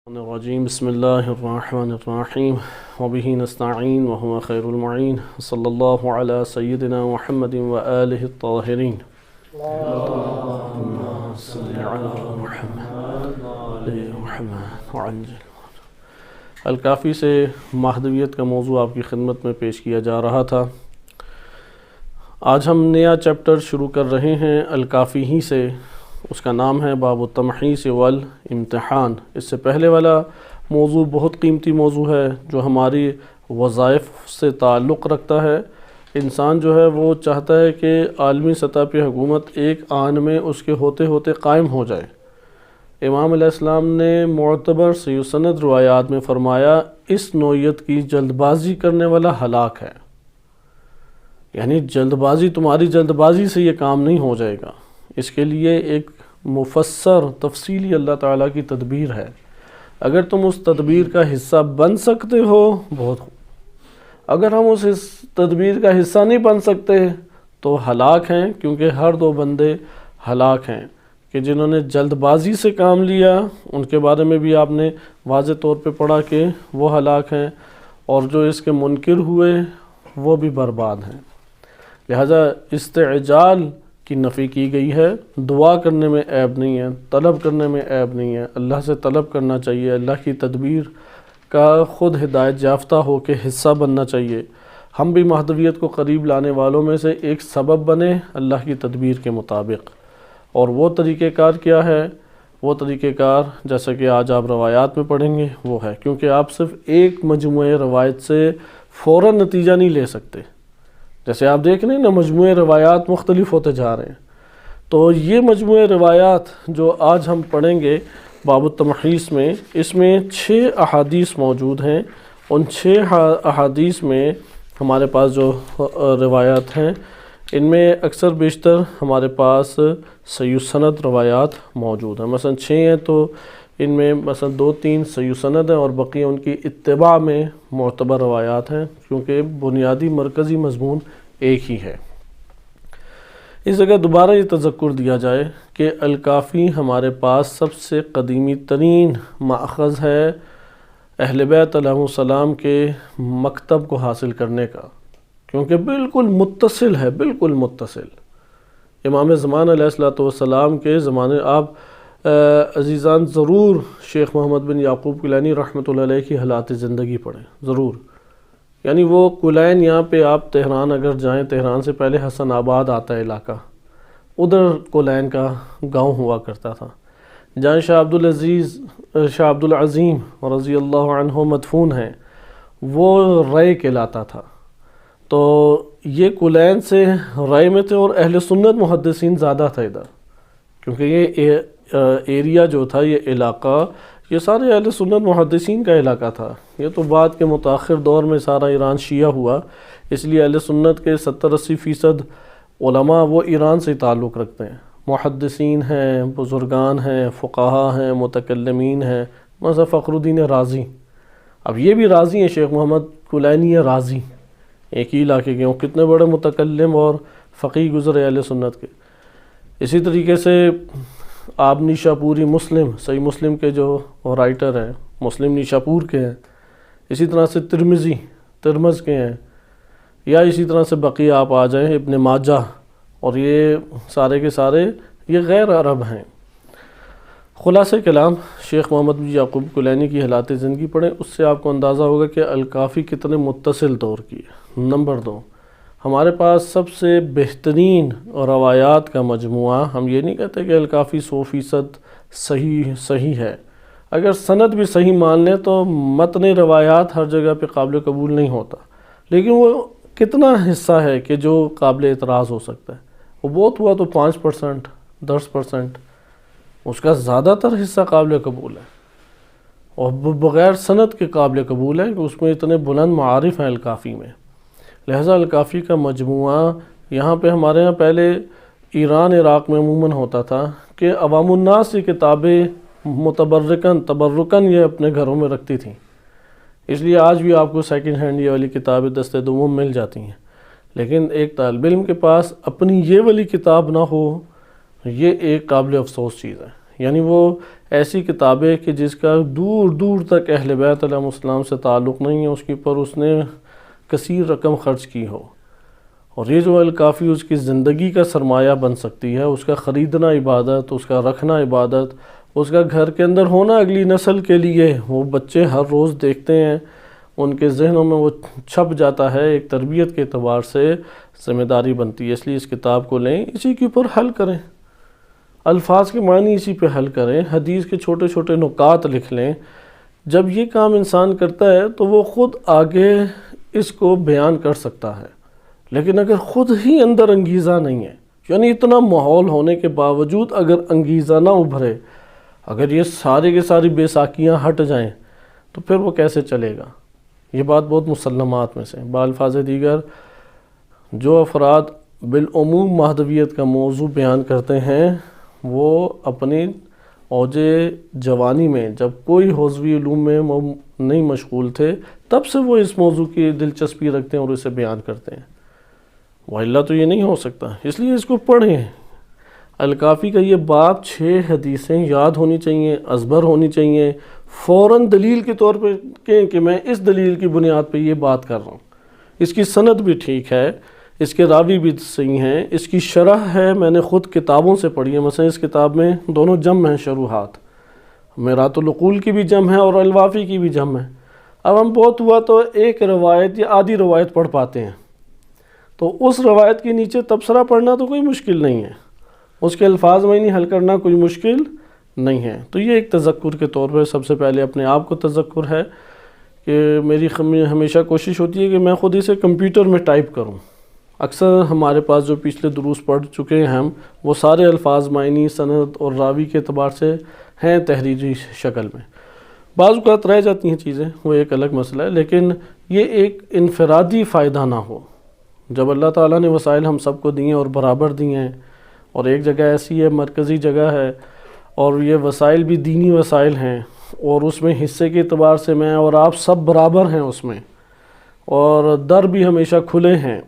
الرجیم بسم اللہ الرحمن الرحیم وبہ نستعین وہو خیر المعین صلی اللہ علی سیدنا محمد وآلہ الطاہرین اللہم صلی علی محمد الکافی سے مہدویت کا موضوع آپ کی خدمت میں پیش کیا جا رہا تھا۔ آج ہم نیا چیپٹر شروع کر رہے ہیں الکافی ہی سے، اس کا نام ہے باب التمحیص والامتحان۔ اس سے پہلے والا موضوع بہت قیمتی موضوع ہے جو ہماری وظائف سے تعلق رکھتا ہے۔ انسان جو ہے وہ چاہتا ہے کہ عالمی سطح پہ حکومت ایک آن میں اس کے ہوتے ہوتے قائم ہو جائے۔ امام علیہ السلام نے معتبر صحیح سند روایات میں فرمایا اس نوعیت کی جلد بازی کرنے والا ہلاک ہے، یعنی جلد بازی، تمہاری جلد بازی سے یہ کام نہیں ہو جائے گا، اس کے لیے ایک مفسر تفصیلی اللہ تعالیٰ کی تدبیر ہے۔ اگر تم اس تدبیر کا حصہ بن سکتے ہو بہت خوب، اگر ہم اس تدبیر کا حصہ نہیں بن سکتے تو ہلاک ہیں، کیونکہ ہر دو بندے ہلاک ہیں کہ جنہوں نے جلد بازی سے کام لیا، ان کے بارے میں بھی آپ نے واضح طور پہ پڑھا کہ وہ ہلاک ہیں، اور جو اس کے منکر ہوئے وہ بھی برباد ہیں۔ لہذا استعجال کی نفی کی گئی ہے۔ دعا کرنے میں عیب نہیں ہے، طلب کرنے میں عیب نہیں ہے، اللہ سے طلب کرنا چاہیے، اللہ کی تدبیر کا خود ہدایت یافتہ ہو کے حصہ بننا چاہیے۔ ہم بھی مہدویت کو قریب لانے والوں میں سے ایک سبب بنے اللہ کی تدبیر کے مطابق۔ اور وہ طریقہ کار کیا ہے؟ وہ طریقہ کار جیسا کہ آج آپ روایات میں پڑھیں گے وہ ہے، کیونکہ آپ صرف ایک مجموعہ روایت سے فوراً نتیجہ نہیں لے سکتے۔ جیسے آپ دیکھ رہے ہیں نا، مجموعہ روایات مختلف ہوتے جا رہے ہیں، تو یہ مجموعہ روایات جو آج ہم پڑھیں گے باب التمحیص میں، اس میں 6 احادیث موجود ہیں۔ ان 6 احادیث میں ہمارے پاس جو روایات ہیں، ان میں اکثر بیشتر ہمارے پاس صحیح سند روایات موجود ہیں۔ مثلا 6 ہیں تو ان میں مثلا 2-3 صحیح سند ہیں اور بقیہ ان کی اتباع میں معتبر روایات ہیں، کیونکہ بنیادی مرکزی مضمون ایک ہی ہے۔ اس جگہ دوبارہ یہ تذکر دیا جائے کہ الکافی ہمارے پاس سب سے قدیمی ترین ماخذ ہے اہل بیت علیہ السلام کے مکتب کو حاصل کرنے کا، کیونکہ بالکل متصل ہے، بالکل متصل۔ امام زمان علیہ السلام کے زمانے، آپ عزیزان ضرور شیخ محمد بن یعقوب کلینی رحمۃ اللہ علیہ کی حالات زندگی پڑھیں ضرور، یعنی وہ کلین، یہاں پہ آپ تہران اگر جائیں، تہران سے پہلے حسن آباد آتا ہے علاقہ، ادھر کلین کا گاؤں ہوا کرتا تھا، جہاں شاہ عبد العظیم رضی اللہ عنہ مدفون ہیں، وہ رائے کہلاتا تھا۔ تو یہ کلین سے رائے میں تھے، اور اہل سنت محدثین زیادہ تھا ادھر، کیونکہ یہ ایریا جو تھا، یہ علاقہ، یہ سارے اہل سنت محدثین کا علاقہ تھا۔ یہ تو بعد کے متاخر دور میں سارا ایران شیعہ ہوا، اس لیے اہل سنت کے 70-80% علماء وہ ایران سے تعلق رکھتے ہیں، محدثین ہیں، بزرگان ہیں، فقہا ہیں، متکلمین ہیں، مثلا فخر الدین رازی، اب یہ بھی رازی ہیں، شیخ محمد کلینی رازی، ایک ہی علاقے کے، وہ کتنے بڑے متکلم اور فقیہ گزرے اہل سنت کے۔ اسی طریقے سے آپ نیشاپوری مسلم، صحیح مسلم کے جو رائٹر ہیں، مسلم نیشاپور کے ہیں، اسی طرح سے ترمز کے ہیں، یا اسی طرح سے بقیہ آپ آ جائیں، ابن ماجہ، اور یہ سارے کے سارے یہ غیر عرب ہیں۔ خلاصہ کلام، شیخ محمد بن یعقوب کلینی کی حالات زندگی پڑھیں، اس سے آپ کو اندازہ ہوگا کہ الکافی کتنے متصل دور کی ہے۔ نمبر 2، ہمارے پاس سب سے بہترین روایات کا مجموعہ، ہم یہ نہیں کہتے کہ الکافی 100% صحیح ہے، اگر سند بھی صحیح مان لیں تو متن روایات ہر جگہ پہ قابل قبول نہیں ہوتا، لیکن وہ کتنا حصہ ہے کہ جو قابل اعتراض ہو سکتا ہے، وہ بہت ہوا تو 5%، 10%، اس کا زیادہ تر حصہ قابل قبول ہے، اور بغیر سند کے قابل قبول ہے کہ اس میں اتنے بلند معارف ہیں الکافی میں۔ لہذا الکافی کا مجموعہ یہاں پہ ہمارے یہاں پہلے ایران عراق میں عموماً ہوتا تھا کہ عوام الناس یہ کتابیں تبرکاً یہ اپنے گھروں میں رکھتی تھیں، اس لیے آج بھی آپ کو سیکنڈ ہینڈ یہ والی کتابیں دست دوم مل جاتی ہیں، لیکن ایک طالب علم کے پاس اپنی یہ والی کتاب نہ ہو، یہ ایک قابل افسوس چیز ہے۔ یعنی وہ ایسی کتابیں کہ جس کا دور دور تک اہل بیت علیہ السلام سے تعلق نہیں ہے، اس کے اوپر اس نے کثیر رقم خرچ کی ہو، اور یہ جو الکافی اس کی زندگی کا سرمایہ بن سکتی ہے، اس کا خریدنا عبادت، اس کا رکھنا عبادت، اس کا گھر کے اندر ہونا اگلی نسل کے لیے، وہ بچے ہر روز دیکھتے ہیں، ان کے ذہنوں میں وہ چھپ جاتا ہے، ایک تربیت کے اعتبار سے ذمہ داری بنتی ہے۔ اس لیے اس کتاب کو لیں، اسی کے اوپر حل کریں، الفاظ کے معنی اسی پہ حل کریں، حدیث کے چھوٹے چھوٹے نکات لکھ لیں۔ جب یہ کام انسان کرتا ہے تو وہ خود آگے اس کو بیان کر سکتا ہے، لیکن اگر خود ہی اندر انگیزہ نہیں ہے، یعنی اتنا ماحول ہونے کے باوجود اگر انگیزہ نہ ابھرے، اگر یہ سارے کے ساری بے ساکیاں ہٹ جائیں تو پھر وہ کیسے چلے گا؟ یہ بات بہت مسلمات میں سے۔ بالفاظ دیگر جو افراد بالعموم مہدویت کا موضوع بیان کرتے ہیں، وہ اپنی اوج جوانی میں جب کوئی حوزوی علوم میں نہیں مشغول تھے، تب سے وہ اس موضوع کی دلچسپی رکھتے ہیں اور اسے بیان کرتے ہیں، وَإِلَّا تو یہ نہیں ہو سکتا۔ اس لیے اس کو پڑھیں۔ الکافی کا یہ باب 6 حدیثیں یاد ہونی چاہیے، ازبر ہونی چاہیے، فوراً دلیل کے طور پہ کہیں کہ میں اس دلیل کی بنیاد پہ یہ بات کر رہا ہوں، اس کی سند بھی ٹھیک ہے، اس کے راوی بھی صحیح ہیں، اس کی شرح ہے، میں نے خود کتابوں سے پڑھی ہے، مثلا اس کتاب میں دونوں جم ہیں، شروحات، میرات العقول کی بھی جم ہے اور الوافی کی بھی جم ہے۔ اب ہم بہت ہوا تو ایک روایت یا آدھی روایت پڑھ پاتے ہیں، تو اس روایت کے نیچے تبصرہ پڑھنا تو کوئی مشکل نہیں ہے، اس کے الفاظ میں نہیں حل کرنا کوئی مشکل نہیں ہے۔ تو یہ ایک تذکر کے طور پہ سب سے پہلے اپنے آپ کو تذکر ہے کہ میری ہمیشہ کوشش ہوتی ہے کہ میں خود اسے کمپیوٹر میں ٹائپ کروں۔ اکثر ہمارے پاس جو پچھلے دروس پڑھ چکے ہیں ہم، وہ سارے الفاظ معنی، سند اور راوی کے اعتبار سے ہیں تحریری شکل میں، بعض اوقات رہ جاتی ہیں چیزیں، وہ ایک الگ مسئلہ ہے، لیکن یہ ایک انفرادی فائدہ نہ ہو۔ جب اللہ تعالیٰ نے وسائل ہم سب کو دیے اور برابر دیے ہیں، اور ایک جگہ ایسی ہے مرکزی جگہ ہے، اور یہ وسائل بھی دینی وسائل ہیں، اور اس میں حصے کے اعتبار سے میں اور آپ سب برابر ہیں اس میں، اور در بھی ہمیشہ کھلے ہیں،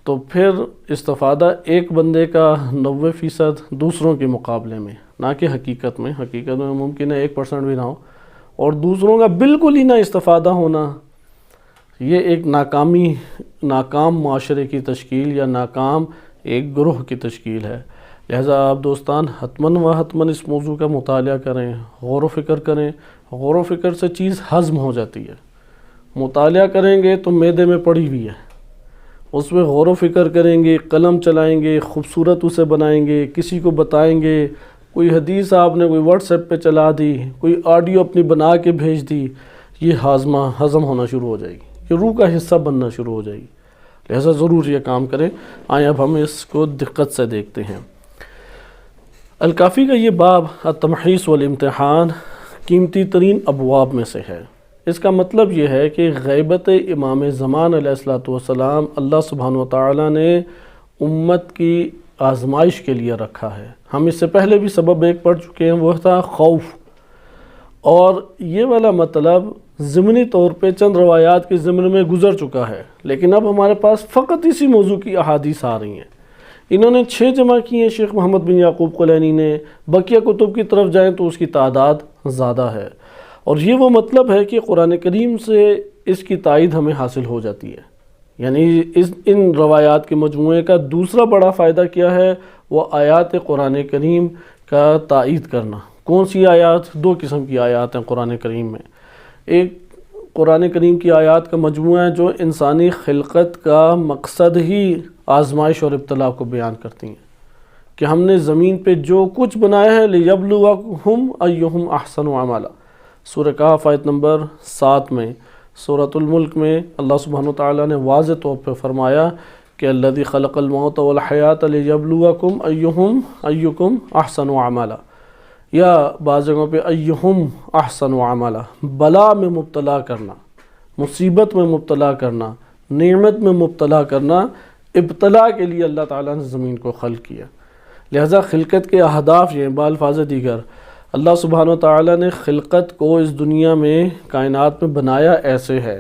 تو پھر استفادہ ایک بندے کا 90% دوسروں کے مقابلے میں، نہ کہ حقیقت میں ممکن ہے 1% بھی نہ ہو، اور دوسروں کا بالکل ہی نہ استفادہ ہونا، یہ ایک ناکام معاشرے کی تشکیل یا ناکام ایک گروہ کی تشکیل ہے۔ لہذا آپ دوستان حتماً اس موضوع کا مطالعہ کریں، غور و فکر کریں۔ غور و فکر سے چیز ہضم ہو جاتی ہے، مطالعہ کریں گے تو معدے میں پڑی ہوئی ہے، اس میں غور و فکر کریں گے، قلم چلائیں گے، خوبصورت اسے بنائیں گے، کسی کو بتائیں گے، کوئی حدیث آپ نے کوئی واٹس ایپ پہ چلا دی، کوئی آڈیو اپنی بنا کے بھیج دی، یہ ہضم ہونا شروع ہو جائے گی، یہ روح کا حصہ بننا شروع ہو جائے گی۔ لہذا ضرور یہ کام کریں۔ آئیں اب ہم اس کو دقت سے دیکھتے ہیں۔ الکافی کا یہ باب التمحیص والامتحان قیمتی ترین ابواب میں سے ہے۔ اس کا مطلب یہ ہے کہ غیبت امام زمان علیہ السلام اللہ سبحانہ وتعالیٰ نے امت کی آزمائش کے لیے رکھا ہے۔ ہم اس سے پہلے بھی سبب ایک پڑھ چکے ہیں، وہ تھا خوف، اور یہ والا مطلب ضمنی طور پہ چند روایات کے ضمن میں گزر چکا ہے، لیکن اب ہمارے پاس فقط اسی موضوع کی احادیث آ رہی ہیں۔ انہوں نے 6 جمع کی ہیں شیخ محمد بن یعقوب قلینی نے، بقیہ کتب کی طرف جائیں تو اس کی تعداد زیادہ ہے، اور یہ وہ مطلب ہے کہ قرآن کریم سے اس کی تائید ہمیں حاصل ہو جاتی ہے۔ یعنی ان روایات کے مجموعے کا دوسرا بڑا فائدہ کیا ہے؟ وہ آیات قرآن کریم کا تائید کرنا۔ کون سی آیات؟ 2 قسم کی آیات ہیں قرآن کریم میں۔ ایک قرآن کریم کی آیات کا مجموعہ ہے جو انسانی خلقت کا مقصد ہی آزمائش اور ابتلاء کو بیان کرتی ہیں، کہ ہم نے زمین پہ جو کچھ بنایا ہے لِيَبْلُوَهُمْ أَيُّهُمْ أَحْسَنُ عَمَلًا، سورہ کہف آیت نمبر 7 میں۔ سورۃ الملک میں اللہ سبحانہ وتعالیٰ نے واضح طور پہ فرمایا کہ الذی خلق الموت والحیات لیبلوکم ایکم احسن عملا، یا بعض جگہوں پہ ایہم احسن عملا، بلا میں مبتلا کرنا، مصیبت میں مبتلا کرنا، نعمت میں مبتلا کرنا، ابتلاء کے لیے اللہ تعالیٰ نے زمین کو خلق کیا۔ لہذا خلقت کے اہداف یہ ہیں، بالفاظ دیگر اللہ سبحانہ وتعالیٰ نے خلقت کو اس دنیا میں کائنات میں بنایا ایسے ہے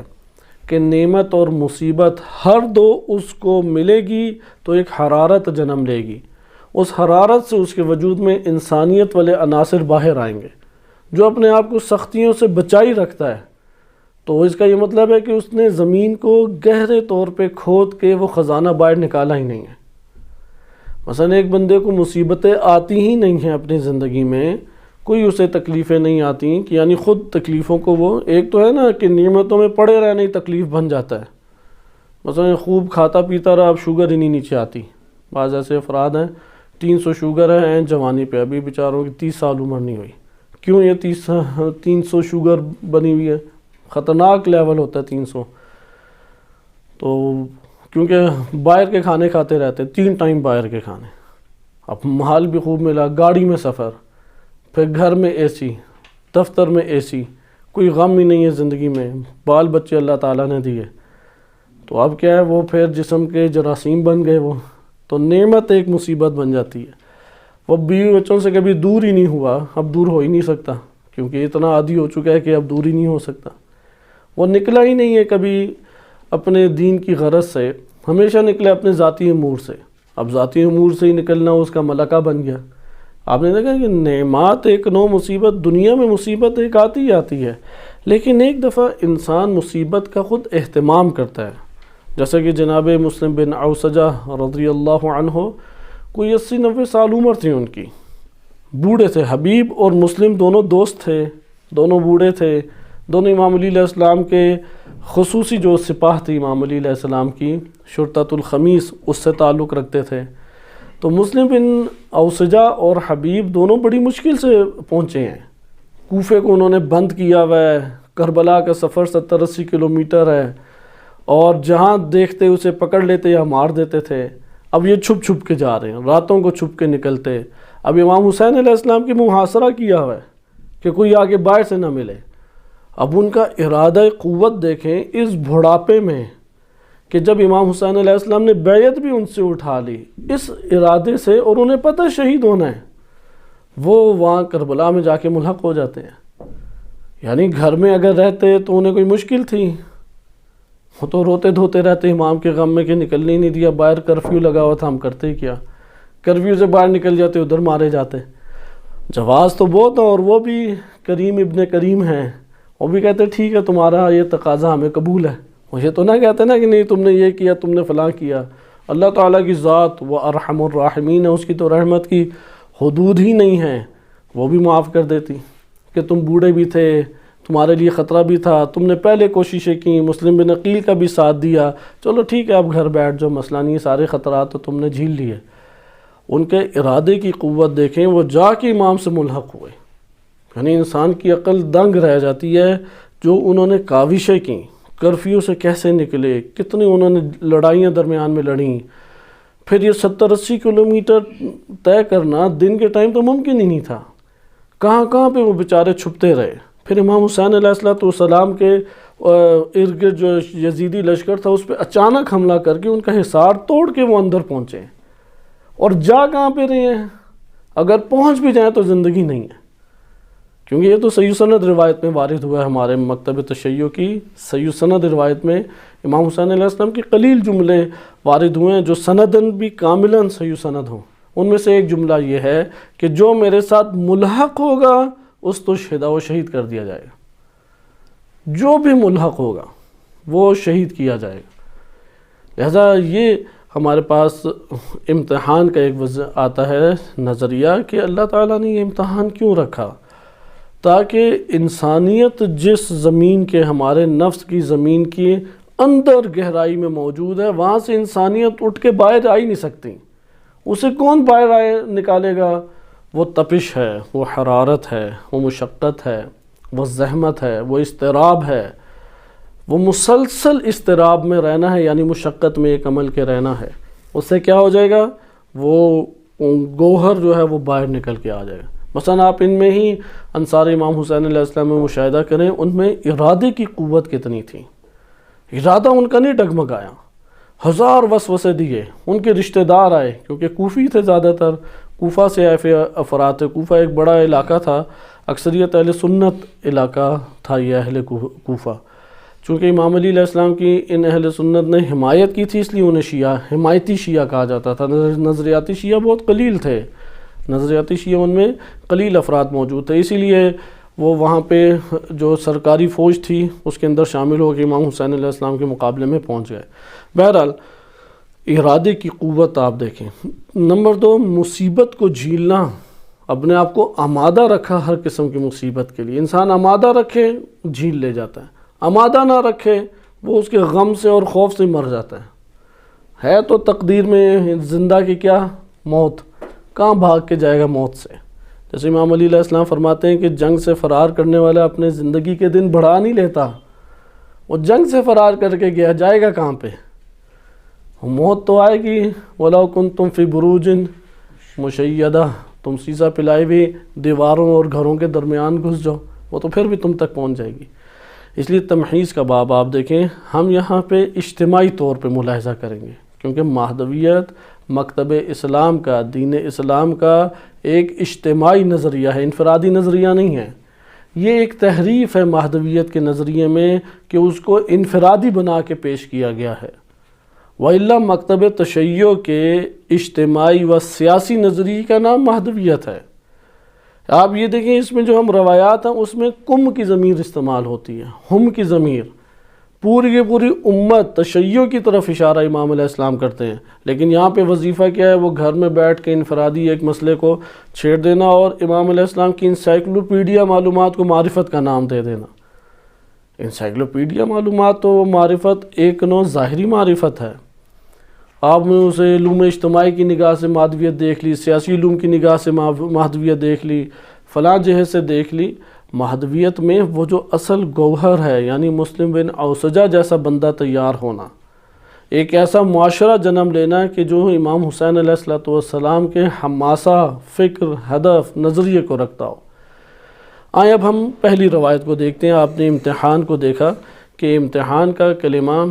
کہ نعمت اور مصیبت ہر دو اس کو ملے گی تو ایک حرارت جنم لے گی، اس حرارت سے اس کے وجود میں انسانیت والے عناصر باہر آئیں گے، جو اپنے آپ کو سختیوں سے بچائی رکھتا ہے۔ تو اس کا یہ مطلب ہے کہ اس نے زمین کو گہرے طور پہ کھود کے وہ خزانہ باہر نکالا ہی نہیں ہے۔ مثلا ایک بندے کو مصیبتیں آتی ہی نہیں ہیں اپنی زندگی میں، کوئی اسے تکلیفیں نہیں آتی، کہ یعنی خود تکلیفوں کو وہ، ایک تو ہے نا کہ نعمتوں میں پڑے رہنے ہی تکلیف بن جاتا ہے۔ مثلا خوب کھاتا پیتا رہا، اب شوگر ہی نہیں نیچے آتی۔ بعض ایسے افراد ہیں 300 شوگر ہے جوانی پہ، ابھی بیچاروں کی 30 سال عمر نہیں ہوئی۔ کیوں یہ 300 شوگر بنی ہوئی ہے؟ خطرناک لیول ہوتا ہے 300۔ تو کیونکہ باہر کے کھانے کھاتے رہتے، 3 ٹائم باہر کے کھانے، اب مال بھی خوب ملا، گاڑی میں سفر، پھر گھر میں اے سی، دفتر میں اے سی، کوئی غم ہی نہیں ہے زندگی میں، بال بچے اللہ تعالیٰ نے دیے۔ تو اب کیا ہے، وہ پھر جسم کے جراثیم بن گئے، وہ تو نعمت ایک مصیبت بن جاتی ہے۔ وہ بیوی بچوں سے کبھی دور ہی نہیں ہوا، اب دور ہو ہی نہیں سکتا، کیونکہ اتنا عادی ہو چکا ہے کہ اب دور ہی نہیں ہو سکتا۔ وہ نکلا ہی نہیں ہے کبھی اپنے دین کی غرض سے، ہمیشہ نکلے اپنے ذاتی امور سے۔ اب ذاتی امور سے ہی نکلنا اس کا ملکہ بن گیا۔ آپ نے دیکھا کہ نعمات ایک نو مصیبت، دنیا میں مصیبت ایک آتی ہی آتی ہے، لیکن ایک دفعہ انسان مصیبت کا خود اہتمام کرتا ہے۔ جیسے کہ جناب مسلم بن اوسجہ رضی اللہ عنہ، کوئی 80-90 سال عمر تھی ان کی، بوڑھے تھے۔ حبیب اور مسلم دونوں دوست تھے، دونوں بوڑھے تھے، دونوں امام علی علیہ السلام کے خصوصی جو سپاہ تھی امام علی علیہ السلام کی، شرطۃ الخمیس، اس سے تعلق رکھتے تھے۔ تو مسلم بن اوسجہ اور حبیب دونوں بڑی مشکل سے پہنچے ہیں، کوفے کو انہوں نے بند کیا ہوا ہے، کربلا کا سفر 70-80 کلومیٹر ہے، اور جہاں دیکھتے اسے پکڑ لیتے یا مار دیتے تھے۔ اب یہ چھپ چھپ کے جا رہے ہیں، راتوں کو چھپ کے نکلتے۔ اب امام حسین علیہ السلام کی محاصرہ کیا ہوا ہے کہ کوئی آگے باہر سے نہ ملے۔ اب ان کا ارادہ قوت دیکھیں اس بڑھاپے میں، کہ جب امام حسین علیہ السلام نے بیعت بھی ان سے اٹھا لی اس ارادے سے، اور انہیں پتہ شہید ہونا ہے، وہ وہاں کربلا میں جا کے ملحق ہو جاتے ہیں۔ یعنی گھر میں اگر رہتے تو انہیں کوئی مشکل تھی، وہ تو روتے دھوتے رہتے امام کے غم میں کہ نکلنے ہی نہیں دیا، باہر کرفیو لگا ہوا تھا، ہم کرتے ہی کیا، کرفیو سے باہر نکل جاتے ادھر مارے جاتے۔ جواز تو بہت ہے، اور وہ بھی کریم ابن کریم ہیں، وہ بھی کہتے ٹھیک ہے تمہارا یہ تقاضا ہمیں قبول ہے۔ وہ یہ تو نہ کہتے نا کہ نہیں تم نے یہ کیا، تم نے فلاں کیا۔ اللہ تعالیٰ کی ذات وہ ارحم الراحمین ہے، اس کی تو رحمت کی حدود ہی نہیں ہے، وہ بھی معاف کر دیتی کہ تم بوڑھے بھی تھے، تمہارے لیے خطرہ بھی تھا، تم نے پہلے کوششیں کی، مسلم بن عقیل کا بھی ساتھ دیا، چلو ٹھیک ہے اب گھر بیٹھ جاؤ، مسئلہ نہیں، سارے خطرات تو تم نے جھیل لیے۔ ان کے ارادے کی قوت دیکھیں، وہ جا کے امام سے ملحق ہوئے۔ یعنی انسان کی عقل دنگ رہ جاتی ہے، جو انہوں نے کاوشیں کی، کرفیو سے کیسے نکلے، کتنی انہوں نے لڑائیاں درمیان میں لڑیں، پھر یہ 70-80 کلومیٹر طے کرنا دن کے ٹائم تو ممکن ہی نہیں تھا، کہاں کہاں پہ وہ بیچارے چھپتے رہے۔ پھر امام حسین علیہ السلام کے ارد گرد جو یزیدی لشکر تھا اس پہ اچانک حملہ کر کے ان کا حصار توڑ کے وہ اندر پہنچے، اور جا کہاں پہ رہے ہیں، اگر پہنچ بھی جائیں تو زندگی نہیں ہے، کیونکہ یہ تو صحیح سند روایت میں وارد ہوا ہے، ہمارے مکتب تشیع کی صحیح سند روایت میں امام حسین علیہ السلام کی قلیل جملے وارد ہوئے ہیں جو سندن بھی کاملاً صحیح سند ہوں۔ ان میں سے ایک جملہ یہ ہے کہ جو میرے ساتھ ملحق ہوگا اس تو شہدا و شہید کر دیا جائے گا، جو بھی ملحق ہوگا وہ شہید کیا جائے گا۔ لہذا یہ ہمارے پاس امتحان کا ایک وجہ آتا ہے نظریہ کہ اللہ تعالیٰ نے یہ امتحان کیوں رکھا، تاکہ انسانیت جس زمین کے، ہمارے نفس کی زمین کی اندر گہرائی میں موجود ہے، وہاں سے انسانیت اٹھ کے باہر آ ہی نہیں سکتی۔ اسے کون باہر نکالے گا؟ وہ تپش ہے، وہ حرارت ہے، وہ مشقت ہے، وہ زحمت ہے، وہ اضطراب ہے، وہ مسلسل اضطراب میں رہنا ہے، یعنی مشقت میں ایک عمل کے رہنا ہے۔ اس سے کیا ہو جائے گا؟ وہ گوہر جو ہے وہ باہر نکل کے آ جائے گا۔ مثلا آپ ان میں ہی انصار امام حسین علیہ السلام میں مشاہدہ کریں، ان میں ارادے کی قوت کتنی تھی، ارادہ ان کا نہیں ڈگمگایا، ہزار وسوسے دیے، ان کے رشتہ دار آئے، کیونکہ کوفی تھے زیادہ تر، کوفہ سے آئے افراد تھے، کوفہ ایک بڑا علاقہ تھا، اکثریت اہل سنت علاقہ تھا یہ اہل کوفہ۔ چونکہ امام علی علیہ السلام کی ان اہل سنت نے حمایت کی تھی، اس لیے انہیں شیعہ حمایتی شیعہ کہا جاتا تھا۔ نظریاتی شیعہ بہت قلیل تھے، نظریاتی شیعہ ان میں قلیل افراد موجود تھے، اسی لیے وہ وہاں پہ جو سرکاری فوج تھی اس کے اندر شامل ہو کے امام حسین علیہ السلام کے مقابلے میں پہنچ گئے۔ بہرحال ارادے کی قوت آپ دیکھیں۔ نمبر 2، مصیبت کو جھیلنا، اپنے آپ کو آمادہ رکھا ہر قسم کی مصیبت کے لیے۔ انسان آمادہ رکھے جھیل لے جاتا ہے، آمادہ نہ رکھے وہ اس کے غم سے اور خوف سے مر جاتا ہے تو تقدیر میں زندہ کی کیا موت، کہاں بھاگ کے جائے گا موت سے۔ جیسے امام علی علیہ السلام فرماتے ہیں کہ جنگ سے فرار کرنے والا اپنے زندگی کے دن بڑھا نہیں لیتا، وہ جنگ سے فرار کر کے گیا، جائے گا کہاں پہ؟ موت تو آئے گی۔ وَلَوْ كُنْتُمْ فِي بُرُوجٍ مُشَيَّدَةٍ، تم سیسا پلائی ہوئی دیواروں اور گھروں کے درمیان گھس جاؤ، وہ تو پھر بھی تم تک پہنچ جائے گی۔ اس لیے تمحیص کا باب آپ دیکھیں، ہم یہاں پہ اجتماعی طور پہ ملاحظہ کریں گے، کیونکہ مہدویت مکتب اسلام کا، دین اسلام کا ایک اجتماعی نظریہ ہے، انفرادی نظریہ نہیں ہے۔ یہ ایک تحریف ہے مہدویت کے نظریے میں کہ اس کو انفرادی بنا کے پیش کیا گیا ہے، وَإِلَّا مکتب تشیع کے اجتماعی و سیاسی نظریے کا نام مہدویت ہے۔ آپ یہ دیکھیں اس میں جو ہم روایات ہیں اس میں کم کی ضمیر استعمال ہوتی ہے، ہم کی ضمیر، پوری کی پوری امت تشیع کی طرف اشارہ امام علیہ السلام کرتے ہیں، لیکن یہاں پہ وظیفہ کیا ہے؟ وہ گھر میں بیٹھ کے انفرادی ایک مسئلے کو چھیڑ دینا اور امام علیہ السلام کی انسائکلوپیڈیا معلومات کو معرفت کا نام دے دینا۔ انسائکلوپیڈیا معلومات تو معرفت ایک نوع ظاہری معرفت ہے، آپ نے اسے علوم اجتماعی کی نگاہ سے مہدویت دیکھ لی، سیاسی علوم کی نگاہ سے مہدویت دیکھ لی، فلاں جہت سے دیکھ لی۔ مہدویت میں وہ جو اصل گوہر ہے، یعنی مسلم بن اوسجہ جیسا بندہ تیار ہونا، ایک ایسا معاشرہ جنم لینا کہ جو امام حسین علیہ السلام کے حماسہ، فکر، ہدف، نظریے کو رکھتا ہو۔ آئیں اب ہم پہلی روایت کو دیکھتے ہیں۔ آپ نے امتحان کو دیکھا کہ امتحان کا کلمہ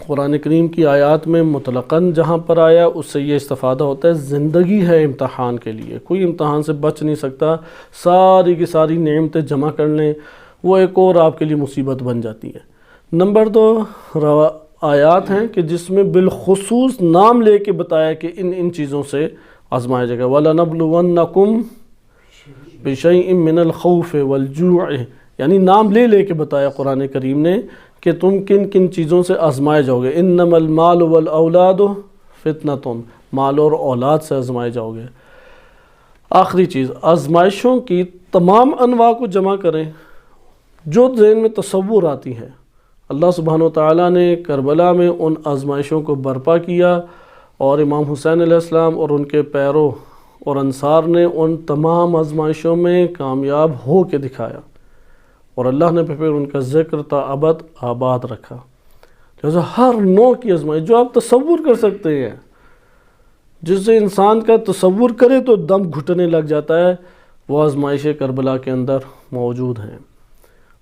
قرآن کریم کی آیات میں مطلقاً جہاں پر آیا اس سے یہ استفادہ ہوتا ہے زندگی ہے امتحان کے لیے، کوئی امتحان سے بچ نہیں سکتا، ساری کی ساری نعمتیں جمع کر لیں وہ ایک اور آپ کے لیے مصیبت بن جاتی ہے۔ نمبر 2 آیات ہیں کہ جس میں بالخصوص نام لے کے بتایا کہ ان چیزوں سے آزمایا جائے گا۔ وَلَنَبْلُوَنَّكُمْ بِشَيْءٍ مِّنَ الْخَوْفِ وَالْجُوعِ، یعنی نام لے کے بتایا قرآن کریم نے کہ تم کن کن چیزوں سے آزمائے جاؤ گے۔ انما المال والاولاد فتنۃ، مال اور اولاد سے آزمائے جاؤ گے۔ آخری چیز، آزمائشوں کی تمام انواع کو جمع کریں جو ذہن میں تصور آتی ہے۔ اللہ سبحانہ وتعالیٰ نے کربلا میں ان آزمائشوں کو برپا کیا اور امام حسین علیہ السلام اور ان کے پیرو اور انصار نے ان تمام آزمائشوں میں کامیاب ہو کے دکھایا، اور اللہ نے پھر ان کا ذکر تا ابد آباد رکھا۔ لہذا ہر نوع کی آزمائش جو آپ تصور کر سکتے ہیں، جس سے انسان کا تصور کرے تو دم گھٹنے لگ جاتا ہے، وہ آزمائش کربلا کے اندر موجود ہیں۔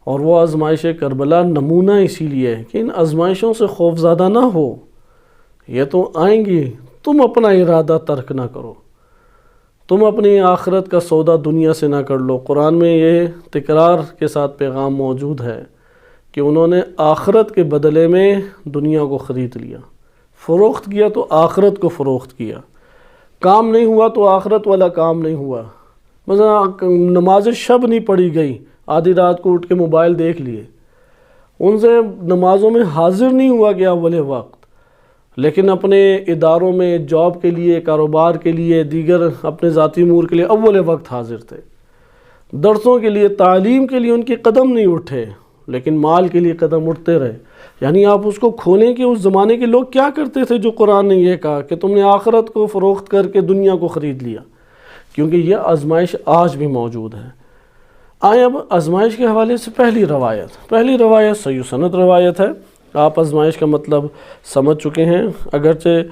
اور وہ آزمائش کربلا نمونہ اسی لیے ہے کہ ان آزمائشوں سے خوف زدہ نہ ہو، یہ تو آئیں گی، تم اپنا ارادہ ترک نہ کرو، تم اپنی آخرت کا سودا دنیا سے نہ کر لو۔ قرآن میں یہ تکرار کے ساتھ پیغام موجود ہے کہ انہوں نے آخرت کے بدلے میں دنیا کو خرید لیا، فروخت کیا تو آخرت کو فروخت کیا، کام نہیں ہوا تو آخرت والا کام نہیں ہوا۔ مثلا نماز شب نہیں پڑھی گئی، آدھی رات کو اٹھ کے موبائل دیکھ لیے، ان سے نمازوں میں حاضر نہیں ہوا گیا اول وقت، لیکن اپنے اداروں میں جاب کے لیے، کاروبار کے لیے، دیگر اپنے ذاتی امور کے لیے اول وقت حاضر تھے، درسوں کے لیے، تعلیم کے لیے ان کے قدم نہیں اٹھے، لیکن مال کے لیے قدم اٹھتے رہے۔ یعنی آپ اس کو کھولیں کہ اس زمانے کے لوگ کیا کرتے تھے جو قرآن نے یہ کہا کہ تم نے آخرت کو فروخت کر کے دنیا کو خرید لیا، کیونکہ یہ آزمائش آج بھی موجود ہے۔ آئیں اب آزمائش کے حوالے سے پہلی روایت صحیح سند روایت ہے۔ آپ آزمائش کا مطلب سمجھ چکے ہیں، اگرچہ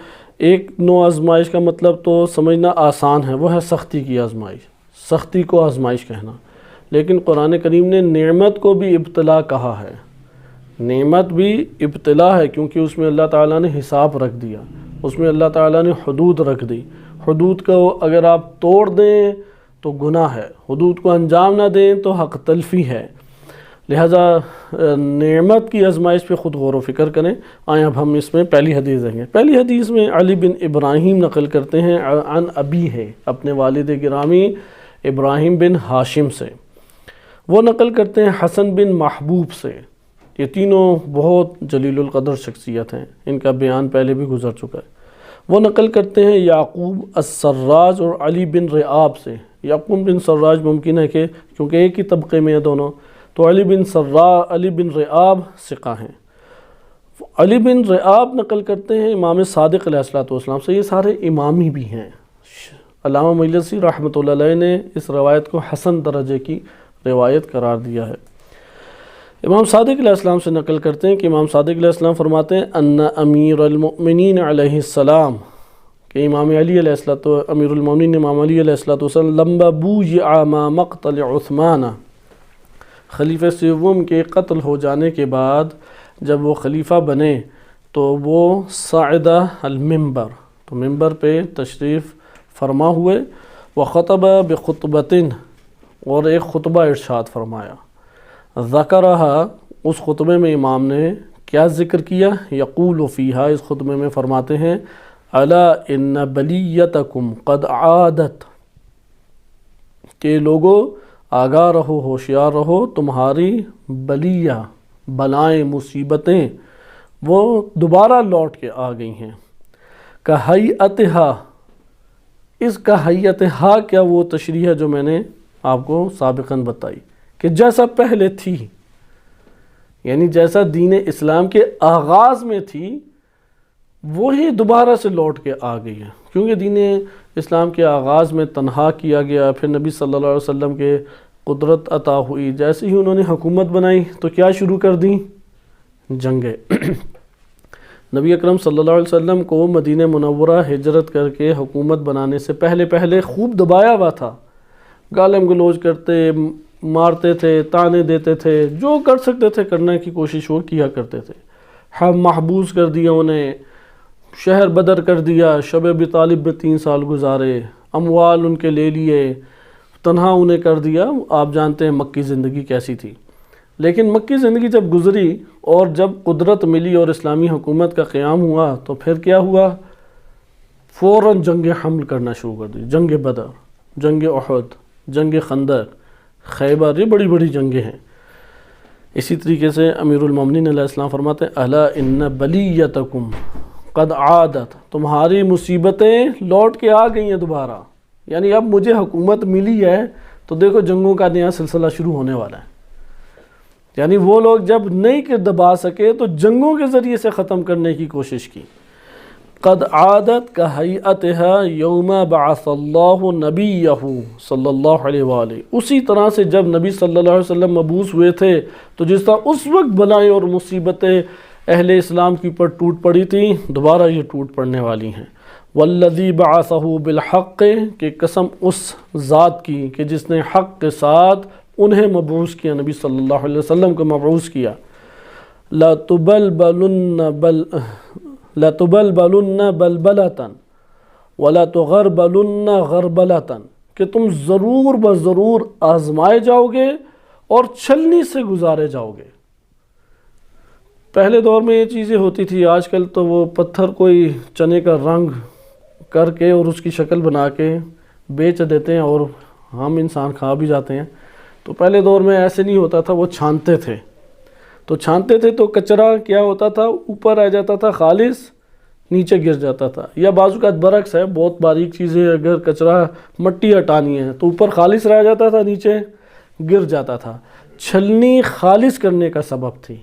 ایک نوع آزمائش کا مطلب تو سمجھنا آسان ہے، وہ ہے سختی کی آزمائش، سختی کو آزمائش کہنا، لیکن قرآن کریم نے نعمت کو بھی ابتلا کہا ہے۔ نعمت بھی ابتلا ہے کیونکہ اس میں اللہ تعالیٰ نے حساب رکھ دیا، اس میں اللہ تعالیٰ نے حدود رکھ دی۔ حدود کو اگر آپ توڑ دیں تو گناہ ہے، حدود کو انجام نہ دیں تو حق تلفی ہے۔ لہذا نعمت کی آزمائش پہ خود غور و فکر کریں۔ آئیں اب ہم اس میں پہلی حدیث دیں گے۔ پہلی حدیث میں علی بن ابراہیم نقل کرتے ہیں عن ابی ہے، اپنے والد گرامی ابراہیم بن ہاشم سے۔ وہ نقل کرتے ہیں حسن بن محبوب سے۔ یہ تینوں بہت جلیل القدر شخصیت ہیں، ان کا بیان پہلے بھی گزر چکا ہے۔ وہ نقل کرتے ہیں یعقوب السراج اور علی بن رعاب سے۔ یعقوب بن سراج ممکن ہے کہ کیونکہ ایک ہی طبقے میں ہیں دونوں، تو علی بن رعاب ثقہ ہیں۔ علی بن رعاب نقل کرتے ہیں امام صادق علیہ السلام سے۔ یہ سارے امامی بھی ہیں۔ علامہ مجلسی رحمۃ اللہ علیہ نے اس روایت کو حسن درجے کی روایت قرار دیا ہے۔ امام صادق علیہ السلام سے نقل کرتے ہیں کہ امام صادق علیہ السلام فرماتے ہیں ان امیر المؤمنین علیہ السلام، کہ امام علی علیہ السلام، امیر المؤمنین امام علی علیہ السلام لما بویع ما مقتل عثمان، خلیفہ سوم کے قتل ہو جانے کے بعد جب وہ خلیفہ بنے تو وہ صعد المنبر، تو منبر پہ تشریف فرما ہوئے، وخطب بخطبۃ، اور ایک خطبہ ارشاد فرمایا، ذکرہا، اس خطبے میں امام نے کیا ذکر کیا، یقول فیہا، اس خطبے میں فرماتے ہیں الا ان بلیتکم قد عادت، کہ لوگو آگاہ رہو، ہوشیار رہو، تمہاری بلیہ، بلائیں، مصیبتیں وہ دوبارہ لوٹ کے آ گئی ہیں۔ کہیئتہا، اس کہیئتہا کیا وہ تشریح ہے جو میں نے آپ کو سابقاً بتائی کہ جیسا پہلے تھی، یعنی جیسا دین اسلام کے آغاز میں تھی وہی دوبارہ سے لوٹ کے آ گئی ہے، کیونکہ دین اسلام کے آغاز میں تنہا کیا گیا، پھر نبی صلی اللہ علیہ وسلم کے قدرت عطا ہوئی، جیسے ہی انہوں نے حکومت بنائی تو کیا شروع کر دیں، جنگیں۔ نبی اکرم صلی اللہ علیہ وسلم کو مدینہ منورہ ہجرت کر کے حکومت بنانے سے پہلے خوب دبایا ہوا تھا، گالم گلوچ کرتے، مارتے تھے، تانے دیتے تھے، جو کر سکتے تھے کرنے کی کوشش وہ کیا کرتے تھے۔ ہم محبوس کر دیا انہیں، شہر بدر کر دیا، شب ابی طالب میں 3 سال گزارے، اموال ان کے لے لیے، تنہا انہیں کر دیا۔ آپ جانتے ہیں مکی زندگی کیسی تھی، لیکن مکی زندگی جب گزری اور جب قدرت ملی اور اسلامی حکومت کا قیام ہوا تو پھر کیا ہوا، فوراً جنگ حمل کرنا شروع کر دی، جنگ بدر، جنگ احد، جنگ خندق، خیبر، یہ بڑی بڑی جنگیں ہیں۔ اسی طریقے سے امیر المومنین علیہ السلام فرماتے ہیں الا ان بلیتکم قد عادت، تمہاری مصیبتیں لوٹ کے آ گئی ہیں دوبارہ، یعنی اب مجھے حکومت ملی ہے تو دیکھو جنگوں کا نیا سلسلہ شروع ہونے والا ہے۔ یعنی وہ لوگ جب نہیں کہ دبا سکے تو جنگوں کے ذریعے سے ختم کرنے کی کوشش کی۔ قد عادت کہیئتها یوم بعث اللہ نبیہ صلی اللہ علیہ وآلہ، اسی طرح سے جب نبی صلی اللہ علیہ وسلم مبعوث ہوئے تھے تو جس طرح اس وقت بلائیں اور مصیبتیں اہل اسلام کی پر ٹوٹ پڑی تھیں، دوبارہ یہ ٹوٹ پڑنے والی ہیں۔ والذی بعثہ بالحق، کہ قسم اس ذات کی کہ جس نے حق کے ساتھ انہیں مبعوث کیا، نبی صلی اللہ علیہ وسلم کو مبعوث کیا، لَتُبَلْبَلُنَّ بَلْبَلَةً وَلَا تُغَرْبَلُنَّ غَرْبَلَةً، کہ تم ضرور بضرور آزمائے جاؤ گے اور چھلنی سے گزارے جاؤ گے۔ پہلے دور میں یہ چیزیں ہوتی تھی، آج کل تو وہ پتھر کوئی چنے کا رنگ کر کے اور اس کی شکل بنا کے بیچ دیتے ہیں اور ہم انسان کھا بھی جاتے ہیں۔ تو پہلے دور میں ایسے نہیں ہوتا تھا، وہ چھانتے تھے، تو چھانتے تھے تو کچرا کیا ہوتا تھا، اوپر آ جاتا تھا خالص، نیچے گر جاتا تھا، یا بعض اوقات برعکس ہے، بہت باریک چیزیں اگر کچرا مٹی ہٹانی ہے تو اوپر خالص رہ جاتا تھا، نیچے گر جاتا تھا۔ چھلنی خالص کرنے کا سبب تھی،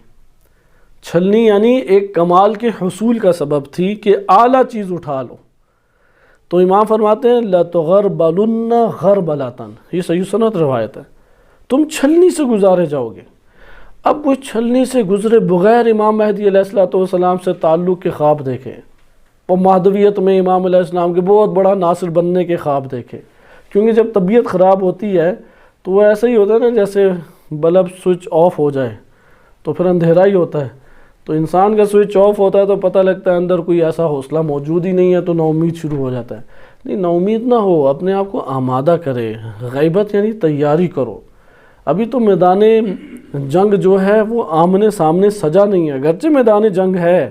چھلنی یعنی ایک کمال کے حصول کا سبب تھی کہ اعلیٰ چیز اٹھا لو۔ تو امام فرماتے ہیں لَتُغَرْبَلُنَّ غَرْبَلَةً، یہ صحیح سند روایت ہے، تم چھلنی سے گزارے جاؤ گے۔ اب وہ چھلنی سے گزرے بغیر امام مہدی علیہ السلام سے تعلق کے خواب دیکھے، اور مہدویت میں امام علیہ السلام کے بہت بڑا ناصر بننے کے خواب دیکھے، کیونکہ جب طبیعت خراب ہوتی ہے تو وہ ایسا ہی ہوتا ہے نا، جیسے بلب سوئچ آف ہو جائے تو پھر اندھیرا ہی ہوتا ہے، تو انسان کا سوئچ آف ہوتا ہے تو پتہ لگتا ہے اندر کوئی ایسا حوصلہ موجود ہی نہیں ہے، تو نا امید شروع ہو جاتا ہے۔ نہیں، نا امید نہ ہو، اپنے آپ کو آمادہ کرے، غیبت یعنی تیاری کرو۔ ابھی تو میدان جنگ جو ہے وہ آمنے سامنے سجا نہیں ہے، اگرچہ میدان جنگ ہے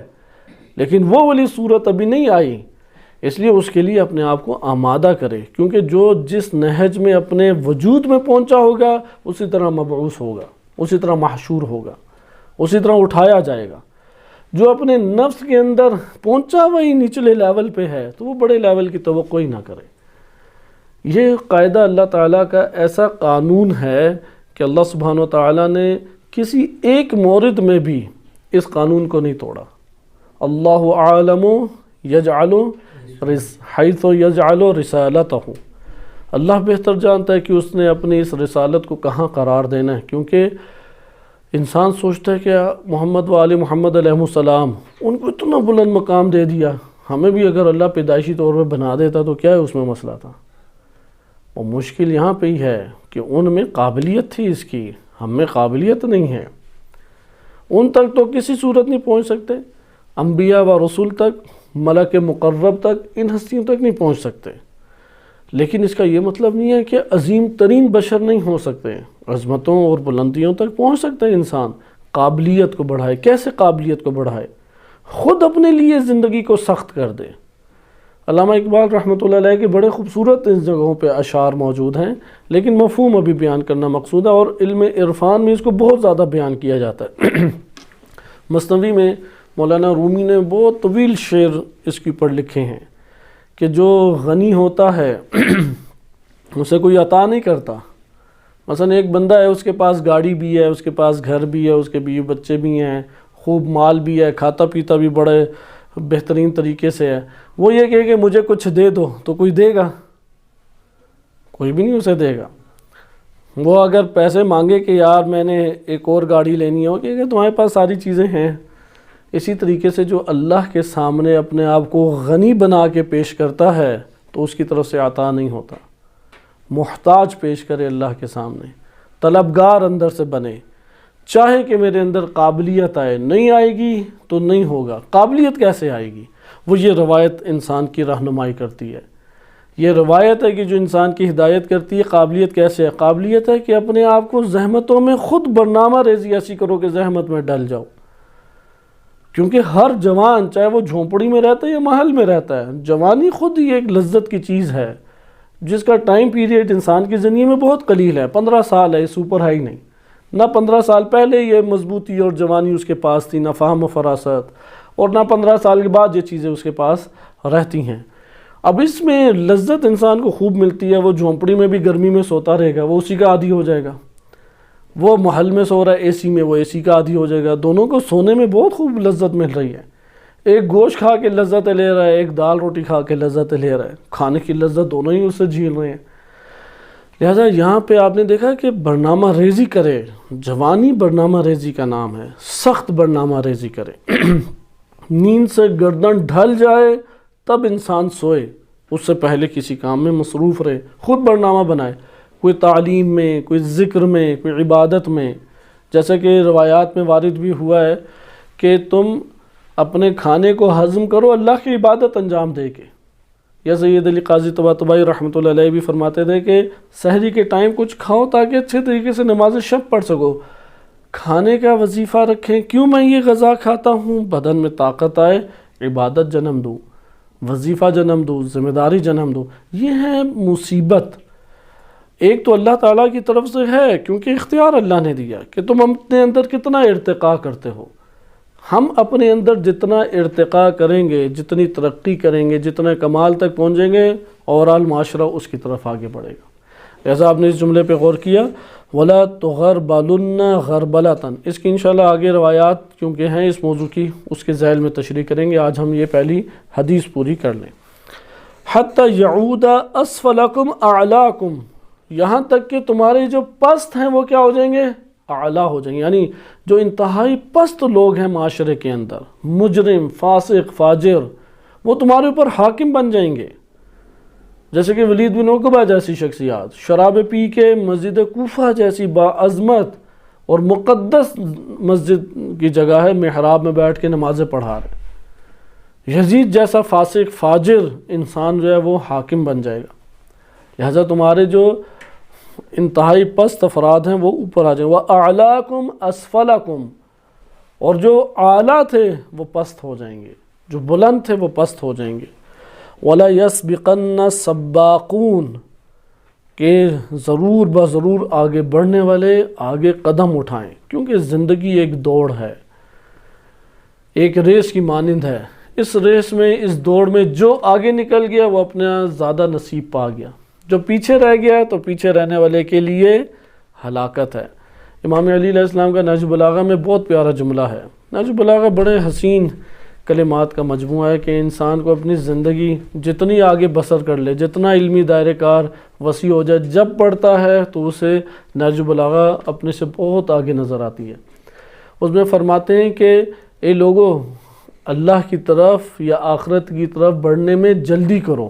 لیکن وہ والی صورت ابھی نہیں آئی، اس لیے اس کے لیے اپنے آپ کو آمادہ کرے، کیونکہ جو جس نہج میں اپنے وجود میں پہنچا ہوگا اسی طرح مبعوث ہوگا، اسی طرح محشور ہوگا، اسی طرح اٹھایا جائے گا۔ جو اپنے نفس کے اندر پہنچا وہی نچلے لیول پہ ہے تو وہ بڑے لیول کی توقع ہی نہ کرے۔ یہ قاعدہ اللہ تعالیٰ کا ایسا قانون ہے کہ اللہ سبحانہ وتعالیٰ نے کسی ایک مورد میں بھی اس قانون کو نہیں توڑا۔ اللہ عالم یجعل حیث یجعل رسالتہ، اللہ بہتر جانتا ہے کہ اس نے اپنی اس رسالت کو کہاں قرار دینا ہے، کیونکہ انسان سوچتا ہے کہ محمد و آل محمد علیہ السلام ان کو اتنا بلند مقام دے دیا، ہمیں بھی اگر اللہ پیدائشی طور پہ بنا دیتا تو کیا ہے اس میں مسئلہ تھا۔ اور مشکل یہاں پہ ہی ہے کہ ان میں قابلیت تھی اس کی، ہم میں قابلیت نہیں ہے، ان تک تو کسی صورت نہیں پہنچ سکتے، انبیاء و رسول تک، ملک مقرب تک، ان ہستیوں تک نہیں پہنچ سکتے۔ لیکن اس کا یہ مطلب نہیں ہے کہ عظیم ترین بشر نہیں ہو سکتے، عظمتوں اور بلندیوں تک پہنچ سکتے ہیں انسان۔ قابلیت کو بڑھائے، کیسے قابلیت کو بڑھائے؟ خود اپنے لیے زندگی کو سخت کر دے۔ علامہ اقبال رحمۃ اللہ علیہ کے بڑے خوبصورت اس جگہوں پہ اشعار موجود ہیں، لیکن مفہوم ابھی بیان کرنا مقصود ہے، اور علم عرفان میں اس کو بہت زیادہ بیان کیا جاتا ہے۔ مثنوی میں مولانا رومی نے بہت طویل شعر اس کے اوپر لکھے ہیں کہ جو غنی ہوتا ہے اسے کوئی عطا نہیں کرتا۔ مثلا ایک بندہ ہے، اس کے پاس گاڑی بھی ہے، اس کے پاس گھر بھی ہے، اس کے بیوی بچے بھی ہیں، خوب مال بھی ہے، کھاتا پیتا بھی بڑے بہترین طریقے سے ہے، وہ یہ کہے کہ مجھے کچھ دے دو تو کوئی دے گا؟ کوئی بھی نہیں اسے دے گا۔ وہ اگر پیسے مانگے کہ یار میں نے ایک اور گاڑی لینی ہے، وہ کہے کہ تمہارے پاس ساری چیزیں ہیں۔ اسی طریقے سے جو اللہ کے سامنے اپنے آپ کو غنی بنا کے پیش کرتا ہے تو اس کی طرف سے عطا نہیں ہوتا۔ محتاج پیش کرے اللہ کے سامنے، طلبگار اندر سے بنے، چاہے کہ میرے اندر قابلیت آئے، نہیں آئے گی تو نہیں ہوگا۔ قابلیت کیسے آئے گی؟ وہ یہ روایت انسان کی رہنمائی کرتی ہے، یہ روایت ہے کہ جو انسان کی ہدایت کرتی ہے۔ قابلیت کیسے ہے؟ قابلیت ہے کہ اپنے آپ کو زحمتوں میں خود برنامہ ریزی ایسی کرو کہ زحمت میں ڈل جاؤ، کیونکہ ہر جوان چاہے وہ جھونپڑی میں رہتا ہے یا محل میں رہتا ہے، جوانی خود ہی ایک لذت کی چیز ہے جس کا ٹائم پیریڈ انسان کی زندگی میں بہت قلیل ہے۔ 15 سال ہے، سوپر ہائی نہیں، نہ 15 سال پہلے یہ مضبوطی اور جوانی اس کے پاس تھی، نہ فہم و فراست، اور نہ 15 سال کے بعد یہ چیزیں اس کے پاس رہتی ہیں۔ اب اس میں لذت انسان کو خوب ملتی ہے، وہ جھونپڑی میں بھی گرمی میں سوتا رہے گا، وہ اسی کا عادی ہو جائے گا۔ وہ محل میں سو رہا ہے اے سی میں، وہ اے سی کا عادی ہو جائے گا۔ دونوں کو سونے میں بہت خوب لذت مل رہی ہے، ایک گوشت کھا کے لذت لے رہا ہے، ایک دال روٹی کھا کے لذت لے رہا ہے، کھانے کی لذت دونوں ہی اس سے جھیل رہے ہیں۔ لہٰذا یہاں پہ آپ نے دیکھا کہ برنامہ ریزی کرے، جوانی برنامہ ریزی کا نام ہے، سخت برنامہ ریزی کرے۔ نیند سے گردن ڈھل جائے تب انسان سوئے، اس سے پہلے کسی کام میں مصروف رہے، خود برنامہ بنائے، کوئی تعلیم میں، کوئی ذکر میں، کوئی عبادت میں۔ جیسے کہ روایات میں وارد بھی ہوا ہے کہ تم اپنے کھانے کو ہضم کرو اللہ کی عبادت انجام دے کے۔ یا سید علی قاضی طباطبائی رحمۃ اللہ علیہ بھی فرماتے تھے کہ سحری کے ٹائم کچھ کھاؤ تاکہ اچھے طریقے سے نماز شب پڑھ سکو۔ کھانے کا وظیفہ رکھیں، کیوں میں یہ غذا کھاتا ہوں؟ بدن میں طاقت آئے، عبادت جنم دوں، وظیفہ جنم دوں، ذمہ داری جنم دوں۔ یہ ہے مصیبت۔ ایک تو اللہ تعالیٰ کی طرف سے ہے، کیونکہ اختیار اللہ نے دیا کہ تم اپنے اندر کتنا ارتقاء کرتے ہو۔ ہم اپنے اندر جتنا ارتقاء کریں گے، جتنی ترقی کریں گے، جتنے کمال تک پہنچیں گے، اوورآل معاشرہ اس کی طرف آگے بڑھے گا۔ لہذا آپ نے اس جملے پہ غور کیا، وَلَا تُغَرْبَلُنَّ غَرْبَلَةً۔ اس کی انشاءاللہ آگے روایات کیونکہ ہیں اس موضوع کی، اس کے ذیل میں تشریح کریں گے۔ آج ہم یہ پہلی حدیث پوری کر لیں۔ حَتَّى يَعُودَ أَسْفَلَكُمْ أَعْلَاكُمْ، یہاں تک کہ تمہارے جو پست ہیں وہ کیا ہو جائیں گے؟ اعلیٰ ہو جائیں گے، یعنی جو انتہائی پست لوگ ہیں معاشرے کے اندر، مجرم، فاسق، فاجر، وہ تمہارے اوپر حاکم بن جائیں گے۔ جیسے کہ ولید بن عقبہ جیسی شخصیات، شراب پی کے مسجد کوفہ جیسی باعظمت اور مقدس مسجد کی جگہ ہے، محراب میں بیٹھ کے نمازیں پڑھا رہے۔ یزید جیسا فاسق فاجر انسان جو ہے وہ حاکم بن جائے گا۔ لہذا تمہارے جو انتہائی پست افراد ہیں وہ اوپر آ جائیں، وَأَعْلَاكُمْ أَسْفَلَكُمْ، اور جو اعلیٰ تھے وہ پست ہو جائیں گے، جو بلند تھے وہ پست ہو جائیں گے۔ وَلَا يَسْبِقَنَّ السَّبَّاقُونَ، کہ ضرور بضرور آگے بڑھنے والے آگے قدم اٹھائیں، کیونکہ زندگی ایک دوڑ ہے، ایک ریس کی مانند ہے۔ اس ریس میں، اس دوڑ میں جو آگے نکل گیا وہ اپنا زیادہ نصیب پا گیا، جو پیچھے رہ گیا تو پیچھے رہنے والے کے لیے ہلاکت ہے۔ امام علی علیہ السلام کا نہج البلاغہ میں بہت پیارا جملہ ہے۔ نہج البلاغہ بڑے حسین کلمات کا مجموعہ ہے کہ انسان کو اپنی زندگی جتنی آگے بسر کر لے، جتنا علمی دائرہ کار وسیع ہو جائے، جب پڑھتا ہے تو اسے نہج البلاغہ اپنے سے بہت آگے نظر آتی ہے۔ اس میں فرماتے ہیں کہ اے لوگو، اللہ کی طرف یا آخرت کی طرف بڑھنے میں جلدی کرو،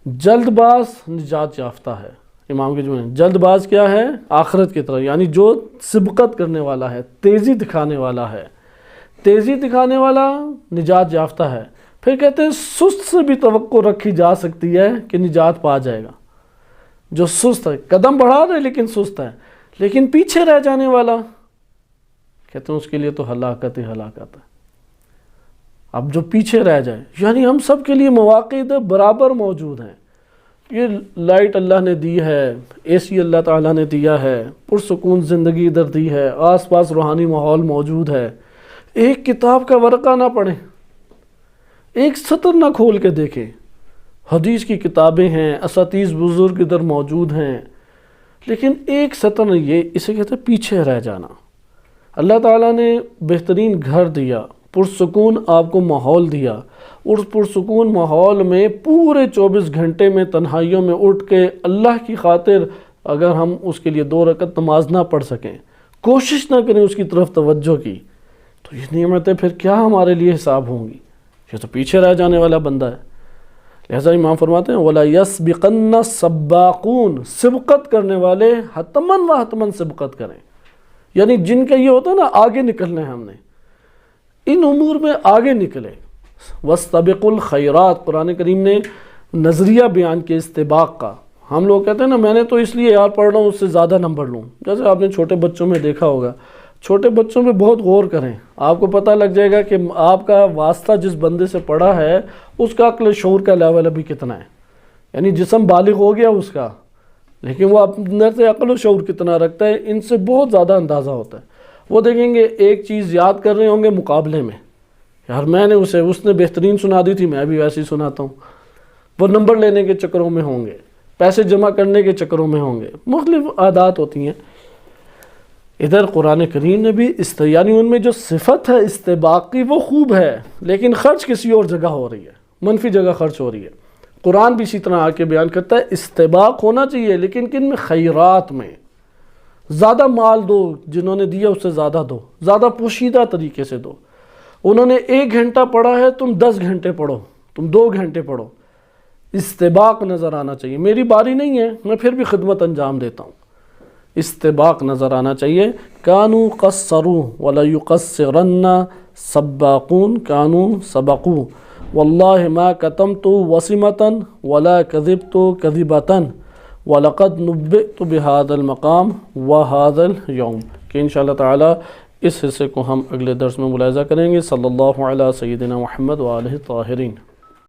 جلد باز نجات یافتہ ہے۔ امام کے جملے، جلد باز کیا ہے؟ آخرت کی طرف، یعنی جو سبقت کرنے والا ہے، تیزی دکھانے والا ہے، تیزی دکھانے والا نجات یافتہ ہے۔ پھر کہتے ہیں سست سے بھی توقع رکھی جا سکتی ہے کہ نجات پا جائے گا۔ جو سست ہے، قدم بڑھا رہے لیکن سست ہے، لیکن پیچھے رہ جانے والا، کہتے ہیں اس کے لیے تو ہلاکت ہی ہلاکت ہے۔ اب جو پیچھے رہ جائے، یعنی ہم سب کے لیے مواقع ادھر برابر موجود ہیں۔ یہ لائٹ اللہ نے دی ہے، اے سی اللہ تعالیٰ نے دیا ہے، پرسکون زندگی ادھر دی ہے، آس پاس روحانی ماحول موجود ہے۔ ایک کتاب کا ورقہ نہ پڑھیں، ایک سطر نہ کھول کے دیکھیں۔ حدیث کی کتابیں ہیں، اساتذ بزرگ ادھر موجود ہیں، لیکن ایک سطر نہیں، یہ اسے کہتے ہیں پیچھے رہ جانا۔ اللہ تعالیٰ نے بہترین گھر دیا، پرسکون آپ کو ماحول دیا، اور اس پرسکون ماحول میں پورے 24 گھنٹے میں تنہائیوں میں اٹھ کے اللہ کی خاطر اگر ہم اس کے لیے 2 رکعت نماز نہ پڑھ سکیں، کوشش نہ کریں اس کی طرف توجہ کی، تو یہ نعمتیں پھر کیا ہمارے لیے حساب ہوں گی؟ یہ تو پیچھے رہ جانے والا بندہ ہے۔ لہذا امام فرماتے ہیں وَلَا يَسْبِقَنَّ السَّبَّاقُونَ، سبقت کرنے والے حتماً و حتماً سبقت کریں، یعنی جن کا یہ ہوتا ہے نا آگے نکلنا ہے، ہم نے ان امور میں آگے نکلے۔ وَاسْتَبِقُوا الْخَيْرَاتِ، قرآن کریم نے نظریہ بیان کیا استباق کا۔ ہم لوگ کہتے ہیں نا میں نے تو اس لیے یار پڑھ رہا ہوں اس سے زیادہ نمبر لوں، جیسے آپ نے چھوٹے بچوں میں دیکھا ہوگا، چھوٹے بچوں پہ بہت غور کریں، آپ کو پتہ لگ جائے گا کہ آپ کا واسطہ جس بندے سے پڑھا ہے اس کا عقل شعور کا لیول ابھی کتنا ہے، یعنی جسم بالغ ہو گیا اس کا، لیکن وہ اندر سے عقل و شعور کتنا رکھتا ہے، ان سے بہت زیادہ اندازہ ہوتا ہے۔ وہ دیکھیں گے ایک چیز یاد کر رہے ہوں گے مقابلے میں، یار میں نے اس نے بہترین سنا دی تھی، میں بھی ویسے ہی سناتا ہوں۔ وہ نمبر لینے کے چکروں میں ہوں گے، پیسے جمع کرنے کے چکروں میں ہوں گے، مختلف عادات ہوتی ہیں۔ ادھر قرآن کریم نے بھی یعنی ان میں جو صفت ہے استباق کی وہ خوب ہے، لیکن خرچ کسی اور جگہ ہو رہی ہے، منفی جگہ خرچ ہو رہی ہے۔ قرآن بھی اسی طرح آ کے بیان کرتا ہے استباق ہونا چاہیے، لیکن کن میں؟ خیرات میں۔ زیادہ مال دو، جنہوں نے دیا اس سے زیادہ دو، زیادہ پوشیدہ طریقے سے دو۔ انہوں نے 1 گھنٹہ پڑھا ہے، تم 10 گھنٹے پڑھو، تم 2 گھنٹے پڑھو۔ استباق نظر آنا چاہیے، میری باری نہیں ہے میں پھر بھی خدمت انجام دیتا ہوں، استباق نظر آنا چاہیے۔ کانوا قصروا ولا یقصرن سباقون کانوا سبقوا واللہ ما کتمت وسمۃ ولا کذبت کذبۃ وَلَقَدْ نُبِّئْتُ بِهَذَا الْمَقَامِ وَهَذَا الْيَوْمِ، کہ انشاءاللہ تعالی اس حصے کو ہم اگلے درس میں ملاحظہ کریں گے۔ صلی اللہ علیہ سیدنا محمد وآلہ الطاہرین۔